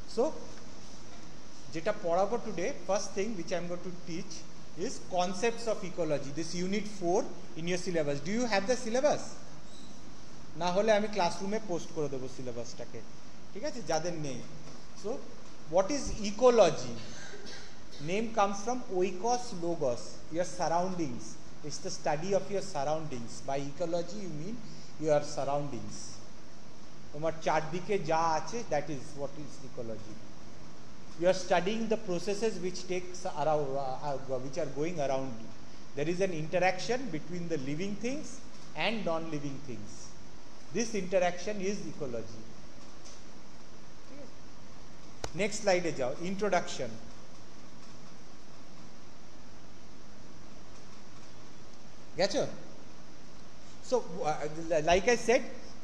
So jeta porabo today, first thing which I am going to teach is concepts of ecology. This unit 4 in your syllabus. Do you have the syllabus? না হলে আমি ক্লাসরুমে post করে দেব সিলেবাসটাকে, ঠিক আছে, যাদের নেই। So what is ecology? Name comes from oikos logos, your surroundings. It's the study of your surroundings. By ecology you mean your surroundings. তোমার চারদিকে যা আছে, that is what is ecology. You are studying the processes which takes around, which are going around you. There is an interaction between the living things and non-living things. This interaction is ecology. Next slide e jao. Introduction. Getcho? So like I said,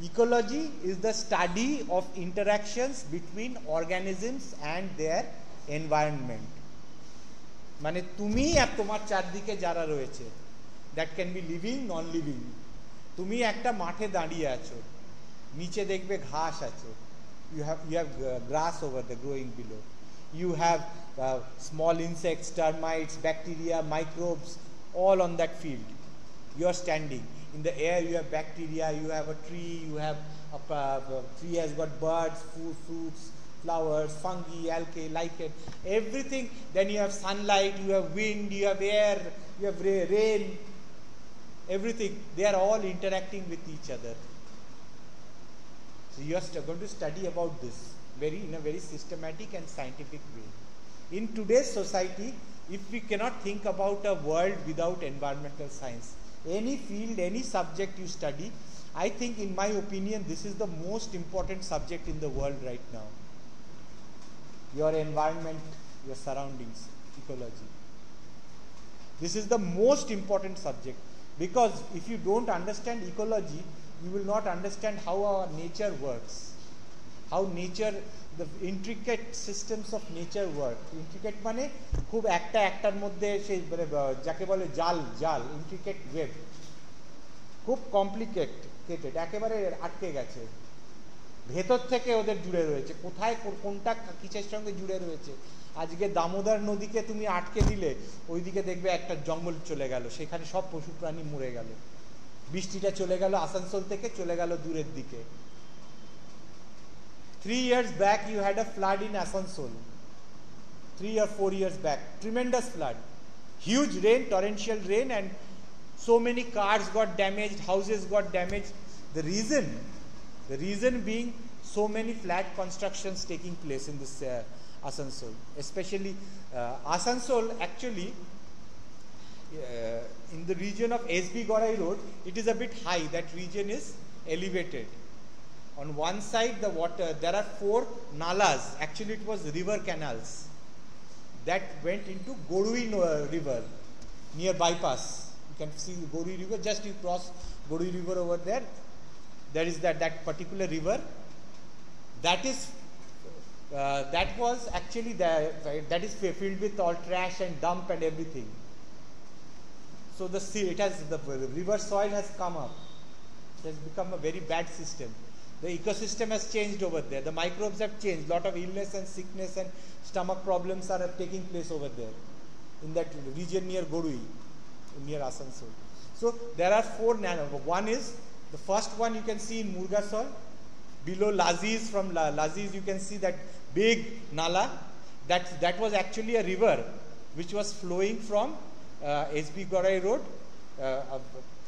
ecology is the study of interactions between organisms and their environment. মানে তুমি আর তোমার চারদিকে যারা রয়েছে, that can be living, non living. তুমি একটা মাঠে দাঁড়িয়ে আছো, নিচে দেখবে ঘাস আছে, you have grass over there growing below, you have small insects, termites, bacteria, microbes, all on that field. You are standing in the air, you have bacteria, you have a tree, you have a tree has got birds, fruits, flowers, fungi, algae, lichen, everything. Then you have sunlight, you have wind, you have air, you have rain, everything. They are all interacting with each other. So you are going to study about this in a very systematic and scientific way. In today's society, if we cannot think about a world without environmental science, any field, any subject you study, I think, in my opinion, this is the most important subject in the world right now. Your environment, your surroundings, ecology. This is the most important subject, because if you don't understand ecology, you will not understand how our nature works, how nature, the intricate systems of nature work. Intricate মানে খুব একটার মধ্যে সেই যাকে বলে জাল intricate web, খুব complicated, একেবারে আটকে গেছে, ভেতর থেকে ওদের জুড়ে রয়েছে, কোথায় কোনটা কিসের সঙ্গে জুড়ে রয়েছে। আজকে দামোদর নদীকে তুমি আটকে দিলে, ওইদিকে দেখবে একটা জঙ্গল চলে গেল, সেখানে সব পশু প্রাণী মরে গেল। বৃষ্টিটা চলে গেল আসানসোল থেকে, চলে গেল দূরের দিকে। 3 years back you had a flood in Asansol. 3 or 4 years back, tremendous flood, huge rain, torrential rain, and so many cars got damaged, houses got damaged. The reason being so many flat constructions taking place in this Asansol, especially Asansol. Actually, in the region of SB Gorai Road, it is a bit high. That region is elevated. On one side, the water, there are 4 nalas. Actually, it was river canals that went into Gorui river near bypass. You can see the Gorui river. Just you cross Gorui river over there. There is that particular river. That was actually that is filled with all trash and dump and everything. So the river soil has come up. It has become a very bad system. The ecosystem has changed over there. The microbes have changed. Lot of illness and sickness and stomach problems are taking place over there in that region near Gorui, near Asansol. So there are 4 nano. One is, the first one you can see in Murgasol. Below Laziz, from Laziz you can see that big nala. That was actually a river which was flowing from SB Gorai Road.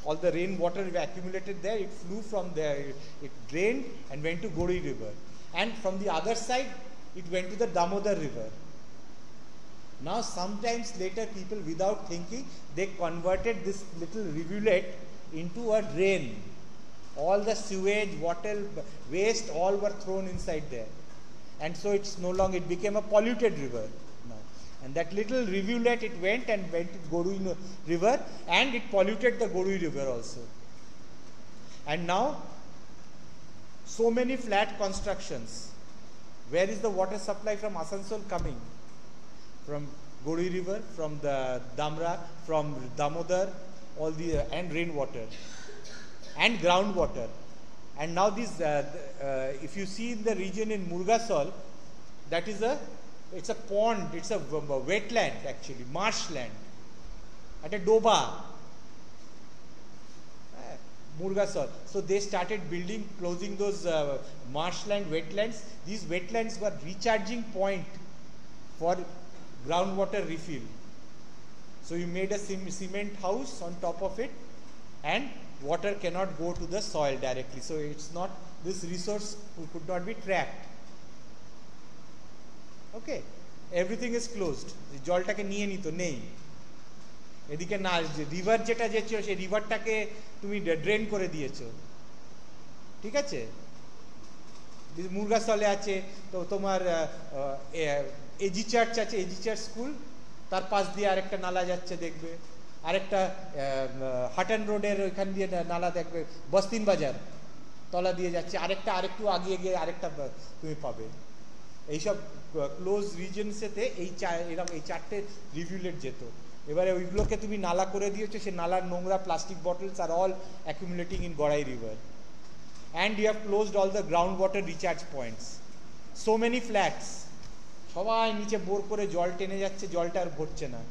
All the rainwater accumulated there, it flew from there, it drained and went to Gorui river. And from the other side, it went to the Damodar river. Now, sometimes later, people, without thinking, they converted this little rivulet into a drain. All the sewage, water, waste, all were thrown inside there. And so it's no longer, it became a polluted river now. And that little rivulet, it went to Gorui river, and it polluted the Gorui river also. And now, so many flat constructions. Where is the water supply from Asansol coming? From Gorui river, from the Damra, from Damodar, all the and rainwater and groundwater. And now this, if you see in the region in Murgasol, that is it's a pond, it's a wetland actually, marshland, at a doba, Murgasol. So they started building, closing those marshland, wetlands. These wetlands were recharging point for groundwater refill. So you made a cement house on top of it, and water cannot go to the soil directly. So it's not, this resource could not be tracked. Okay, everything is closed. জলটাকে নিয়ে নিত নেই, এদিকে না river যেটা যেছিল সেই রিভারটাকে তুমি drain করে দিয়েছো, ঠিক আছে। মুরগাসলে আছে তো তোমার এজি চার্চ আছে, এজি চার্চ স্কুল, তার পাশ দিয়ে আরেকটা নালা যাচ্ছে দেখবে, আরেকটা হাটন রোডের ওইখান দিয়ে নালা দেখবে, বস্তিন বাজার তলা দিয়ে যাচ্ছে, আরেকটু আগিয়ে গিয়ে আরেকটা তুমি পাবে। এইসব ক্লোজ রিজনসেতে এরকম এই চারটে রিভিউলেট যেত। এবারে ওইগুলোকে তুমি নালা করে দিয়েছো, সে নালার নোংরা প্লাস্টিক বটলস আর all accumulating in Gorai river, and you have closed all the ground water recharge points. So many flats, সবাই নিচে বোর করে জল টেনে যাচ্ছে, জলটা আর ভরছে না।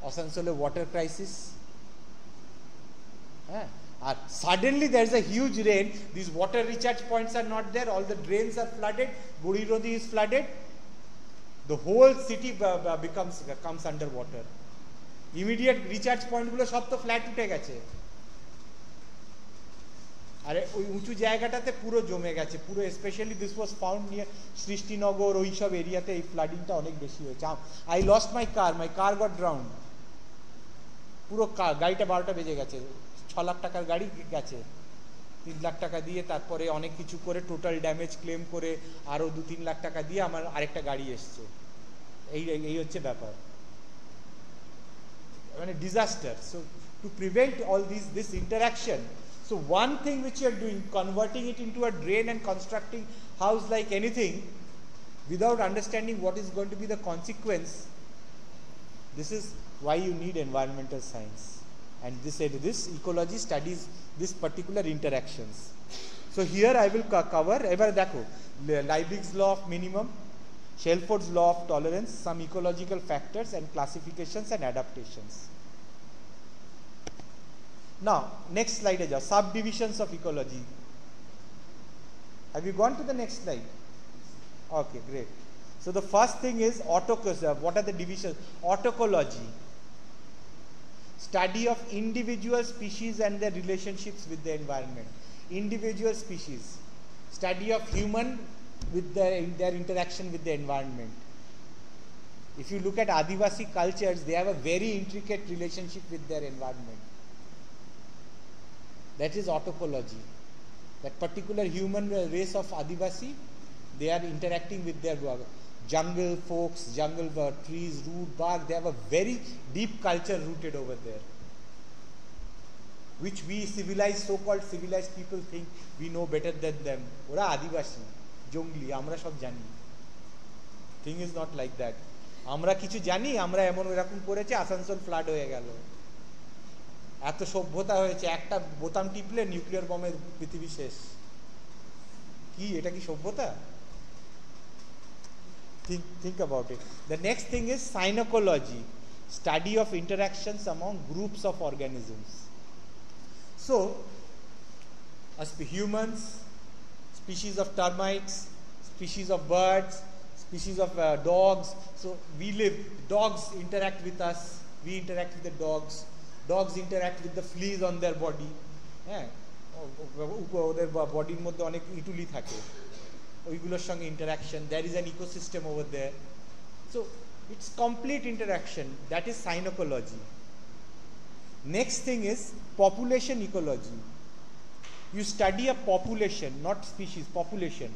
আসানসোলে ওয়াটার ক্রাইসিস, হ্যাঁ। আর suddenly there is a huge rain, these water recharge points are not there, all the drains are flooded, Burirodi is flooded, the whole city comes under water. Immediate recharge point গুলো সব তো flat উঠে গেছে, আরে ওই উঁচু জায়গাটাতে পুরো জমে গেছে পুরো, specially this was found near Srishtinagar, ওই সব এরিয়াতে এই ফ্লাডিংটা অনেক বেশি হয়েছে। I lost my car goat drowned, পুরো গাড়িটা 12টা বেজে গেছে, 6 লাখ টাকার গাড়ি গেছে, 3 লাখ টাকা দিয়ে তারপরে অনেক কিছু করে টোটাল ড্যামেজ ক্লেম করে আরও 2-3 লাখ টাকা দিয়ে আমার আরেকটা গাড়ি এসছে। এই হচ্ছে ব্যাপার, মানে disaster. So to prevent all this interaction, so one thing which you are doing, converting it into a drain and constructing house like anything without understanding what is going to be the consequence, this is why you need environmental science. And this ecology studies this particular interactions. So here I will cover, ever দেখো, Liebig's law of minimum, Shelford's law of tolerance, some ecological factors and classifications and adaptations. Now next slide is subdivisions of ecology. Have you gone to the next slide? Okay, great. So the first thing is what are the divisions? Autocology, study of individual species and their relationships with the environment. Individual species, study of human with their interaction with the environment. If you look at Adivasi cultures, they have a very intricate relationship with their environment. That is autocology. That particular human race of Adivasi, they are interacting with their jungle folks, jungle trees, root, bark. They have a very deep culture rooted over there, which we civilized, so-called civilized people think we know better than them. Ora Adivasi, jongli, amra sob jani. Thing is not like that. Amra kichu jani, amra emon erokom koreche, Asansol flood hoye gelo. এত সভ্যতা হয়েছে, একটা বোতাম টিপলে nuclear বমের পৃথিবী শেষ। কি এটা কি সভ্যতা? Think about it. The next thing is cynecology, study of interactions among groups of organisms. So as humans, species of termites, species of birds, species of dogs. So we live, dogs interact with us, we interact with the dogs. Dogs interact with the fleas on their body. হ্যাঁ, ওদের বডির মধ্যে অনেক ইটুলি থাকে, ওইগুলোর সঙ্গে interaction. There is an ecosystem over there. So it's complete interaction, that is synecology. Next thing is population ecology. You study a population, not species, population.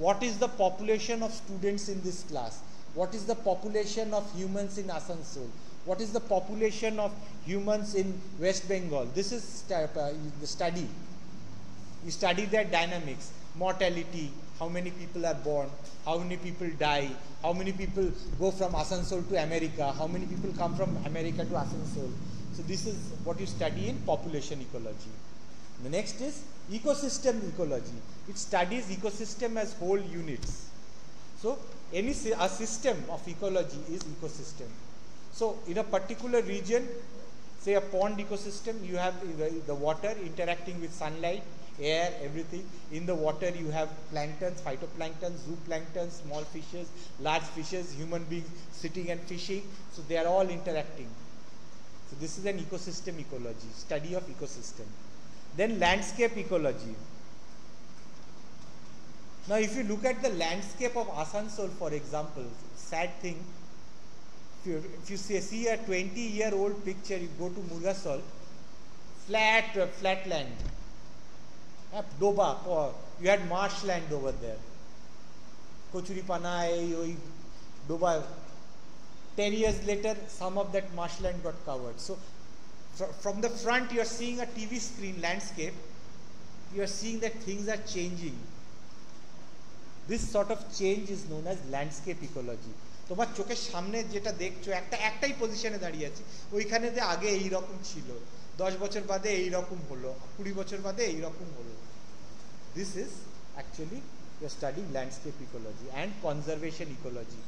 What is the population of students in this class? What is the population of humans in Asansol? What is the population of humans in West Bengal? This is the study. You study their dynamics, mortality, how many people are born, how many people die, how many people go from Asansol to America, how many people come from America to Asansol. So this is what you study in population ecology. The next is ecosystem ecology. It studies ecosystem as whole units. So a system of ecology is ecosystem. So in a particular region, say a pond ecosystem, you have the water interacting with sunlight, air, everything. In the water you have planktons, phytoplankton, zooplankton, small fishes, large fishes, human beings sitting and fishing. So they are all interacting. So this is an ecosystem ecology, study of ecosystem. Then landscape ecology. Now if you look at the landscape of Asansol, for example, sad thing, if you see a 20-year-old picture, you go to Murgasol, flat land, Doba, you had marshland over there, Kochuripana, Doba. 10 years later, some of that marshland got covered. So from the front, you are seeing a TV screen landscape, you are seeing that things are changing. This sort of change is known as landscape ecology. তোমার চোখের সামনে যেটা দেখছো একটাই পজিশনে দাঁড়িয়ে আছে, ওইখানে যে আগে এই রকম ছিল, 10 বছর বাদে এই রকম হলো, 20 বছর বাদে এই রকম হলো. This is actually you are studying landscape ecology and conservation ecology.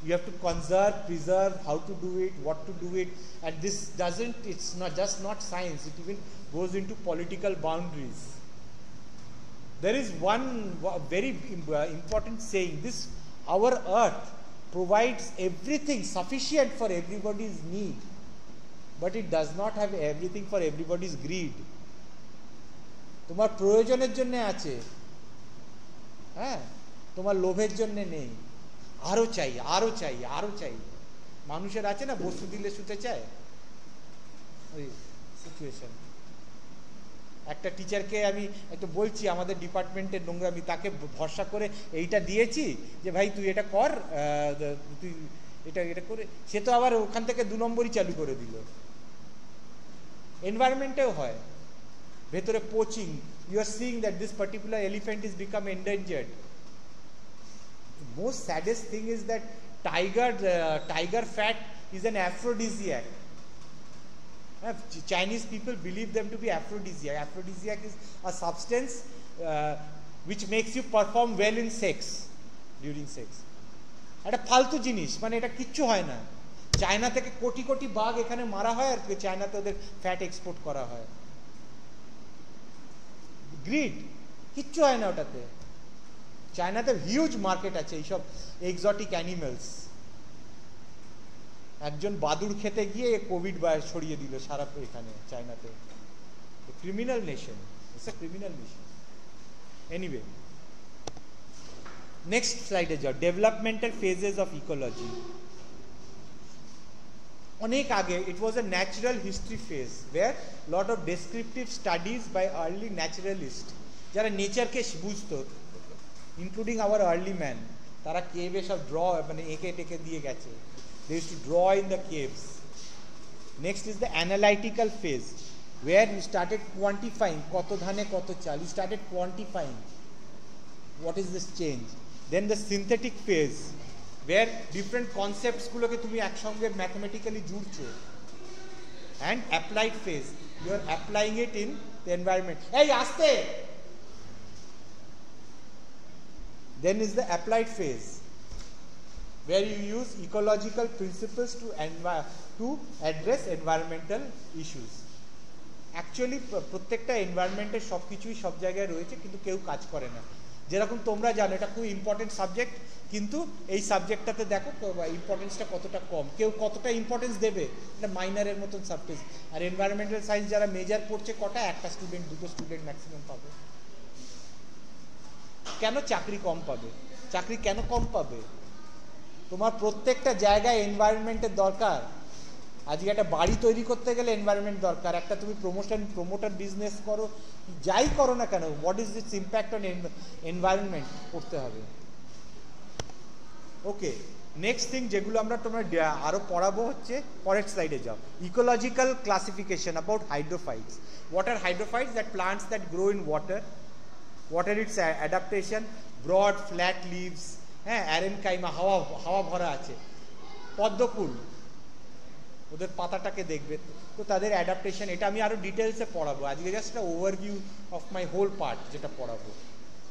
You have to conserve, preserve, how to do it, what to do it, and this doesn't, it's not just not science, it even goes into political boundaries. There is one very important saying, our earth provides everything sufficient for everybody's need, but it does not have everything for everybody's greed. তোমার প্রয়োজনের জন্য আছে, হ্যাঁ, তোমার লোভের জন্য নেই, আরো চাই আরো চাই আরো চাই. মানুষের আছে না, বস্তু দিলে শুতে চায়, ওই সিচুয়েশন. একটা টিচারকে আমি একটু বলছি আমাদের ডিপার্টমেন্টের নোংরামি, তাকে ভরসা করে এইটা দিয়েছি যে ভাই তুই এটা কর, তুই এটা করে, সে তো আবার ওখান থেকে 2 নম্বরই চালু করে দিল. এনভায়রনমেন্টেও হয়, ভেতরে poaching. You are seeing that this particular elephant is become endangered. Most saddest thing is that tiger fat is an aphrodisiac. Chinese people believe them to be aphrodisiac. Aphrodisiac is a substance which makes you perform well in sex, during sex. এটা ফালতু জিনিস, মানে এটা কিচ্ছু হয় না. China থেকে কোটি কোটি বাঘ এখানে মারা হয়, আর চায়নাতে ওদের ফ্যাট এক্সপোর্ট করা হয়. গ্রিড, কিচ্ছু হয় না ওটাতে. চায়নাতে হিউজ মার্কেট আছে এইসব এক্সোটিক অ্যানিমেলস. একজন বাদুড় খেতে গিয়ে কোভিড ছড়িয়ে দিল সারা এখানে চায়নাতে. Criminal nation, it's a criminal nation. Anyway, next স্লাইডে যাও. Developmental phases of ecology. অনেক আগে it was a natural history phase were lot of descriptive studies by early naturalist, যারা নেচারকে বুঝতো, ইনক্লুডিং আওয়ার আর্লি ম্যান, তারা কেভে সব মানে এঁকে টেকে দিয়ে গেছে. They used to draw in the caves. Next is the analytical phase, where you started quantifying কত ধানে কত চাল. You started quantifying what is this change. Then the synthetic phase, where different concepts গুলোকে তুমি একসঙ্গে mathematically জুড়ছো. And applied phase, you are applying it in the environment. Hey, aste. Then is the applied phase, where you use ecological principles to address environmental issues. Actually প্রত্যেকটা এনভায়রনমেন্টের সব কিছুই সব জায়গায় রয়েছে, কিন্তু কেউ কাজ করে না. যেরকম তোমরা জানো এটা খুব ইম্পর্টেন্ট সাবজেক্ট, কিন্তু এই সাবজেক্টটাতে দেখো ইম্পর্টেন্সটা কতটা কম, কেউ কতটা ইম্পর্টেন্স দেবে, এটা মাইনারের মতন সাবজেক্ট. আর এনভায়রনমেন্টাল সায়েন্স যারা মেজর পড়ছে কটা, একটা স্টুডেন্ট, 2টো স্টুডেন্ট ম্যাক্সিমাম পাবে. কেন চাকরি কম পাবে? চাকরি কেন কম পাবে? তোমার প্রত্যেকটা জায়গায় এনভায়রনমেন্টের দরকার. আজকে একটা বাড়ি তৈরি করতে গেলে এনভায়রনমেন্ট দরকার. একটা তুমি প্রমোটার বিজনেস করো, যাই করো না কেন, what is this impact on environment করতে হবে. ওকে, নেক্সট থিং যেগুলো আমরা তোমরা আরো পড়াবো হচ্ছে, পরের স্লাইডে যাও. Ecological classification about hydrophytes. What are hydrophytes? That plants that grow in water. What are its adaptation? Broad flat leaves, হ্যাঁ, অ্যারেনকাইমা, হাওয়া ভরা আছে. পদ্মফুল, ওদের পাতাটাকে দেখবে, তো তাদের অ্যাডাপ্টেশন, এটা আমি আরো ডিটেলসে পড়াবো. আজকে জাস্ট একটা overview of my whole part যেটা পড়াবো.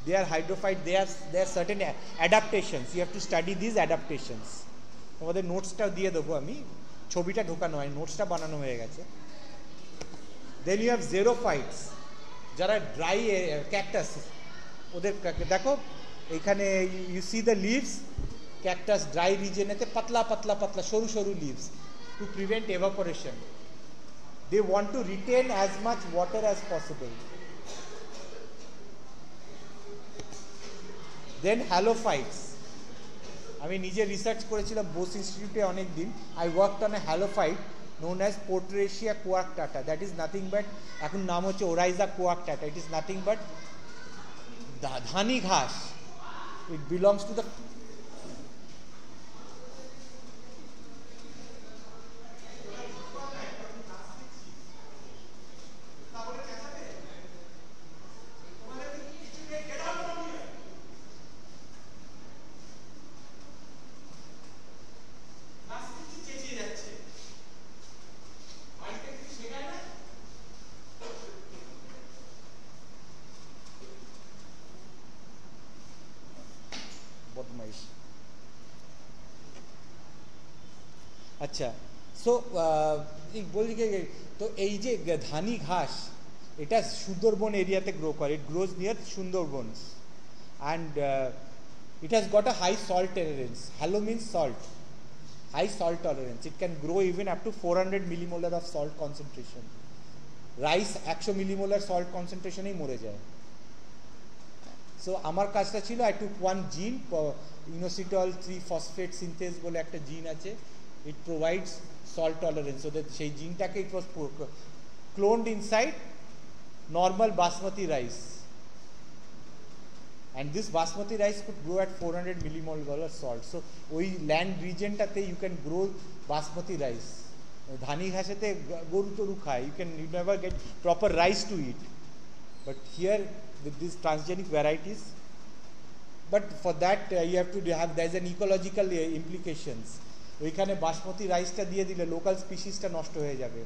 they are hydrophyte, there are certain adaptations, you have to study these adaptations. তোমাদের নোটসটা দিয়ে দেবো আমি, ছবিটা ঢোকানো হয়, নোটসটা বানানো হয়ে গেছে। দেন ইউ হ্যাভ জেরোফাইটস, যারা ড্রাই ক্যাকটাস, ওদের দেখো এইখানে you see the leaves, cactus dry রিজনেতে পাতলা পাতলা পাতলা সরু সরু leaves to prevent evaporation. They want to retain as much water as possible. Then halophytes. আমি নিজে রিসার্চ করেছিলাম বোস ইনস্টিটিউটে অনেক দিন। I worked on a halophyte known as Porteracia coarctata. That is nothing but, এখন নাম হচ্ছে Oryza coarctata. It is nothing but ধানি ঘাস. It belongs to the আচ্ছা। সো বলি তো এই যে ধানি ঘাস, এটা সুন্দরবন এরিয়াতে গ্রো করে। It grows near Sundarbans and it has got a high salt tolerance. Halo means salt, high salt tolerance. It can grow even up to 400 millimolar of salt concentration. Rice 100 millimolar salt কনসেন্ট্রেশনেই মরে যায়। So আমার কাজটা ছিল, I took one gene, inositol 3-phosphate synthase বলে একটা জিন আছে। It provides salt tolerance, so that সেই জিনটাকে it was cloned inside normal basmati rice, and this basmati rice could grow at 400 millimolar salt. So ওই land regionটাতে you can grow basmati rice. ধানি ঘাসেতে গরু টরু খায়, you never get proper rice to eat, but here with these transgenic varieties, but for that you have to have, there is an ecological implications. ওইখানে বাসমতি রাইসটা দিয়ে দিলে local স্পিসিসটা নষ্ট হয়ে যাবে।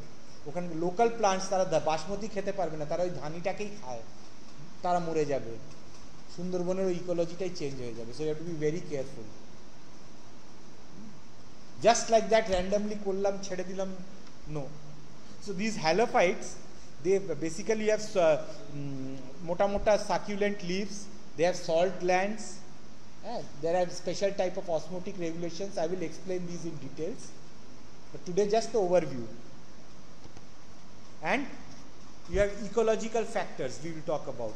ওখানে লোকাল প্লান্টস তারা বাসমতি খেতে পারবে না, তারা ওই ধানিটাকেই খায়, তারা মরে যাবে। সুন্দরবনের ওই ইকোলজিটাই চেঞ্জ হয়ে যাবে। So you have to be very careful. Just like that randomly করলাম, ছেড়ে দিলাম, no. So this halophytes, they basically have মোটা মোটা succulent leaves, they have salt glands. There are special type of osmotic regulations. I will explain these in details, but today just the overview. And you have ecological factors we will talk about.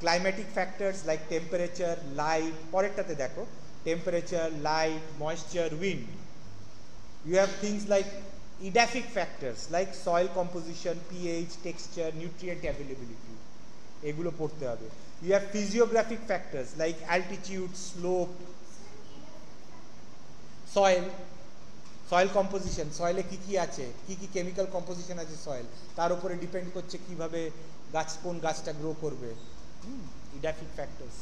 Climatic factors like temperature, light, porettate dekho, temperature, light, moisture, wind. You have things like edaphic factors like soil composition, pH, texture, nutrient availability. এগুলো পড়তে হবে। You have physiographic factors like altitude, slope, soil composition, soil-এ কি কি আছে, কি কি chemical composition আছে soil, তার উপরে ডিপেন্ড করছে কিভাবে কোন গাছটা গ্রো করবে। edaphic factors,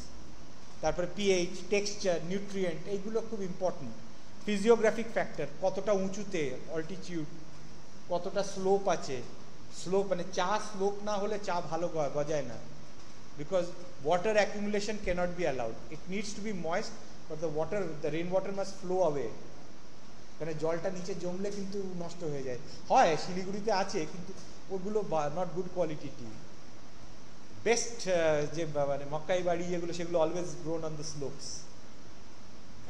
তারপরে pH, texture, nutrient, এইগুলো খুব ইম্পর্টেন্ট। physiographic factor, কতটা উঁচুতে, altitude, কতটা স্লোপ আছে। স্লোপ মানে চা স্লোপ না হলে চা ভালো গজায় না, because water accumulation cannot be allowed. It needs to be moist, but the rainwater must flow away. কারণ জলটা নিচে জমলে কিন্তু নষ্ট হয়ে যায়। হয় শিলিগুড়িতে আছে, কিন্তু ওগুলো not good quality T. Best যে মানে মক্কাই বাড়ি এগুলো, সেগুলো always grown on the slopes,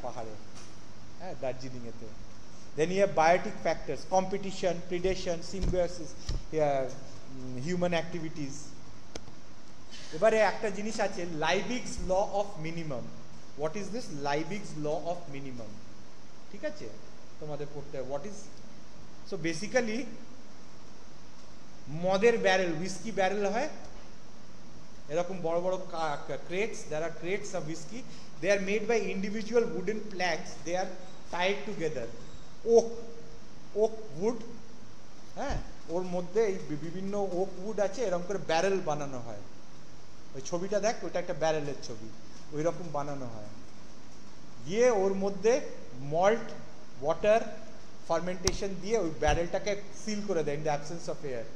পাহাড়ে, হ্যাঁ, দার্জিলিং এতে। Then you have biotic factors, competition, predation, symbiosis, human activities. এবারে একটা জিনিস আছে, Liebig's law of minimum. What is this Liebig's law of minimum? ঠিক আছে, তোমাদের পড়তে হবে হোয়াট ইজ। সো বেসিক্যালি মদের ব্যারেল, হুইস্কি ব্যারেল হয় এরকম বড় বড় crates, there are crates of whiskey, they are made by individual wooden planks, they are tied together, oak wood, হ্যাঁ, ওর মধ্যে এই বিভিন্ন ওক উড আছে, এরকম করে ব্যারেল বানানো হয়। ওই ছবিটা দেখ, ওইটা একটা ব্যারেলের ছবি, ওই রকম বানানো হয়। দিয়ে ওর মধ্যে মল্ট, ওয়াটার, ফার্মেন্টেশন দিয়ে ওই ব্যারেলটাকে সিল করে দেয় in the absence of air.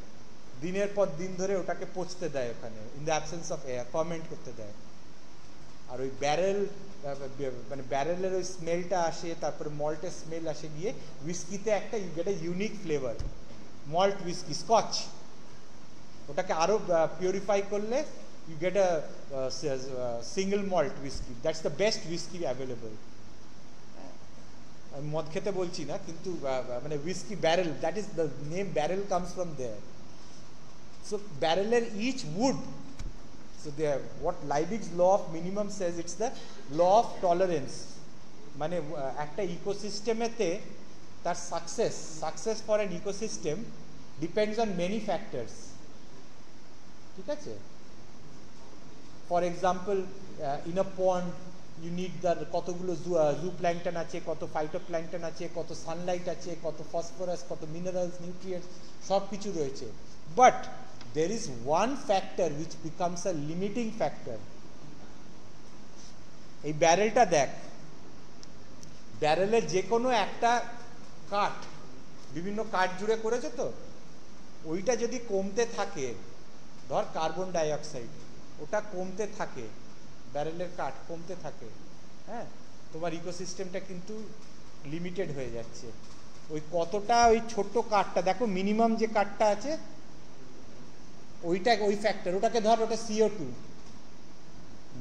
দিনের পর দিন ধরে ওটাকে পচতে দেয় ওখানে, in the absence of air, ferment করতে দেয়। আর ওই ব্যারেল মানে ব্যারেলের ওই স্মেলটা আসে, তারপরে মল্টের স্মেল আসে গিয়ে উইস্কিতে একটা you get a unique flavour. Malt whisky, scotch, ওটাকে আরও পিউরিফাই করলে you get a single malt whiskey. That's the best whiskey available. আমি মদ খেতে বলছি না, কিন্তু মানে whiskey barrel, that is the name barrel comes from there. So barreler each wood, so there what Liebig's law of minimum says, it's the law of tolerance. মানে একটা ইকোসিস্টেমেতে তার success for an ecosystem depends on many factors. ঠিক আছে? For example, in a pond you need the কতগুলো zooplankton আছে, কত phytoplankton আছে, কত সানলাইট আছে, কত ফসফরাস, কত মিনারেলস, নিউট্রিয়েন্টস, সব কিছু রয়েছে। But there is one factor which becomes a limiting factor. এই ব্যারেলটা দেখ, ব্যারেলের যে কোনো একটা কাঠ, বিভিন্ন কাঠ জুড়ে করেছে তো, ওইটা যদি কমতে থাকে, ধর কার্বন ডাইঅক্সাইড, ওটা কমতে থাকে, ব্যারেলের কাঠ কমতে থাকে, হ্যাঁ, তোমার ইকোসিস্টেমটা কিন্তু লিমিটেড হয়ে যাচ্ছে। ওই কতটা, ওই ছোট্ট কাঠটা দেখো, মিনিমাম যে কাঠটা আছে ওইটা, ওই ফ্যাক্টর, ওটাকে ধর, ওটা CO2,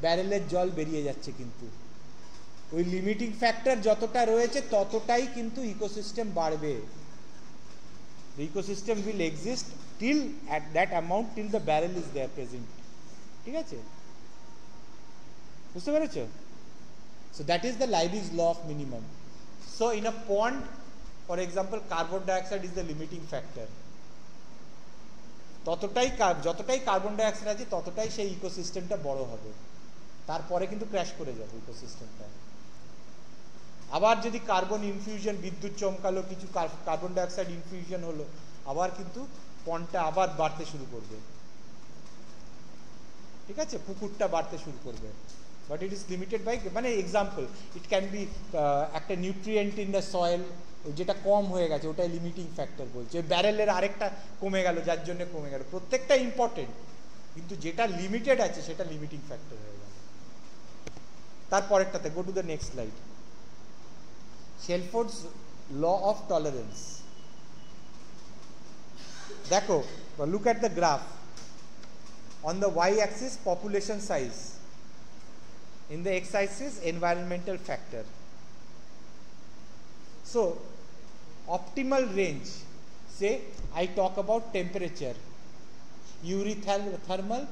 ব্যারেলের জল বেরিয়ে যাচ্ছে, কিন্তু ওই লিমিটিং ফ্যাক্টর যতটা রয়েছে ততটাই কিন্তু ইকোসিস্টেম বাড়বে। The ecosystem will exist till at that amount, till the barrel is there present. ঠিক আছে, বুঝতে পেরেছ? So that is the Liebig's law of minimum. So in a pond, for example, carbon dioxide is the limiting factor. যতটাই carbon dioxide আছে ততটাই সেই ইকোসিস্টেমটা বড় হবে, তারপরে কিন্তু ক্র্যাশ করে যাবে ইকোসিস্টেমটা। আবার যদি কার্বন ইনফিউশন, বিদ্যুৎ চমকালো, কিছু কার্বন ডাইঅক্সাইড ইনফিউশন হলো, আবার কিন্তু পন্ডটা আবার বাড়তে শুরু করবে, ঠিক আছে, পুকুরটা বাড়তে শুরু করবে। But it is limited by, মানে এক্সাম্পল, ইট ক্যান বি একটা নিউট্রিয়েন্ট ইন দ্য সয়েল, যেটা কম হয়ে গেছে, ওটাই লিমিটিং ফ্যাক্টর বলছে। ব্যারেলের আরেকটা কমে গেল, যার জন্য কমে গেল, প্রত্যেকটা ইম্পর্টেন্ট, কিন্তু যেটা লিমিটেড আছে সেটা লিমিটিং ফ্যাক্টর হয়ে গেল। তারপরেরটাতে, go to the next slide. Shelford's law of tolerance. দেখো, look at the graph. On the y-axis population size, in the x-axis environmental factor. So optimal range, say I talk about temperature, eurythermal,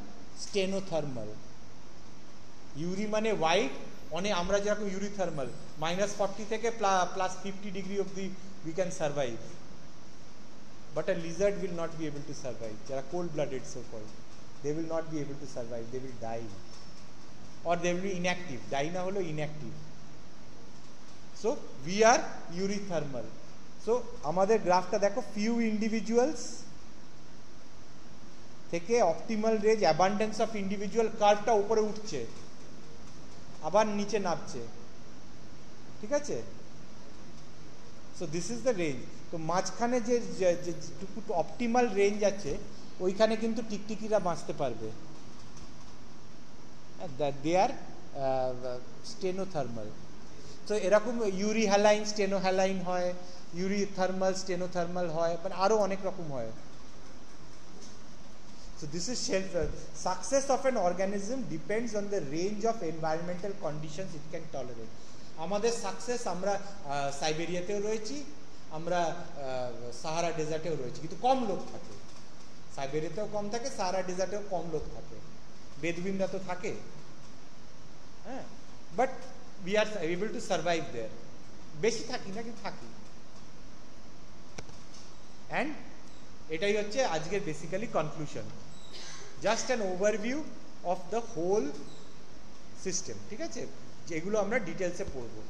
stenothermal. Eury মানে wide, অনেক আমরা যেরকম eurythermal -40 থেকে +50 degree অবধি we can survive, but a lizard will not be able to survive. যারা cold blooded so called, they will not be able to survive, they will die, or they will be inactive, die না হলেও inactive. So we are eurythermal. So আমাদের গ্রাফটা দেখো, few individuals থেকে optimal range, abundance of individual, কার্ভটা উপরে উঠছে, আবার নিচে নামছে, ঠিক আছে। So this is the range. তো মাঝখানে যে অপটিমাল রেঞ্জ আছে, ওইখানে কিন্তু টিকটিকিরা বাঁচতে পারবে, দে আর স্টেনোথার্মাল। তো এরকম ইউরি হ্যালাইন, স্টেনোহ্যালাইন হয়, ইউরি থার্মাল, স্টেনোথার্মাল হয়, মানে আরও অনেক রকম হয়। So this is success of an organism depends on the range of environmental conditions it can tolerate. আমাদের সাকসেস, আমরা সাইবেরিয়াতেও রয়েছি, আমরা সাহারা ডেজার্টেও রয়েছি, কিন্তু কম লোক থাকে, সাইবেরিয়াতেও কম থাকে, সাহারা ডেজার্টেও কম লোক থাকে, বেদুইনরা তো থাকে, হ্যাঁ, but we are able to survive there. বেশি থাকি না, কিন্তু থাকি। অ্যান্ড এটাই হচ্ছে আজকের basically conclusion, just an overview of the whole system, ঠিক আছে, যেগুলো আমরা ডিটেলসে পড়বো।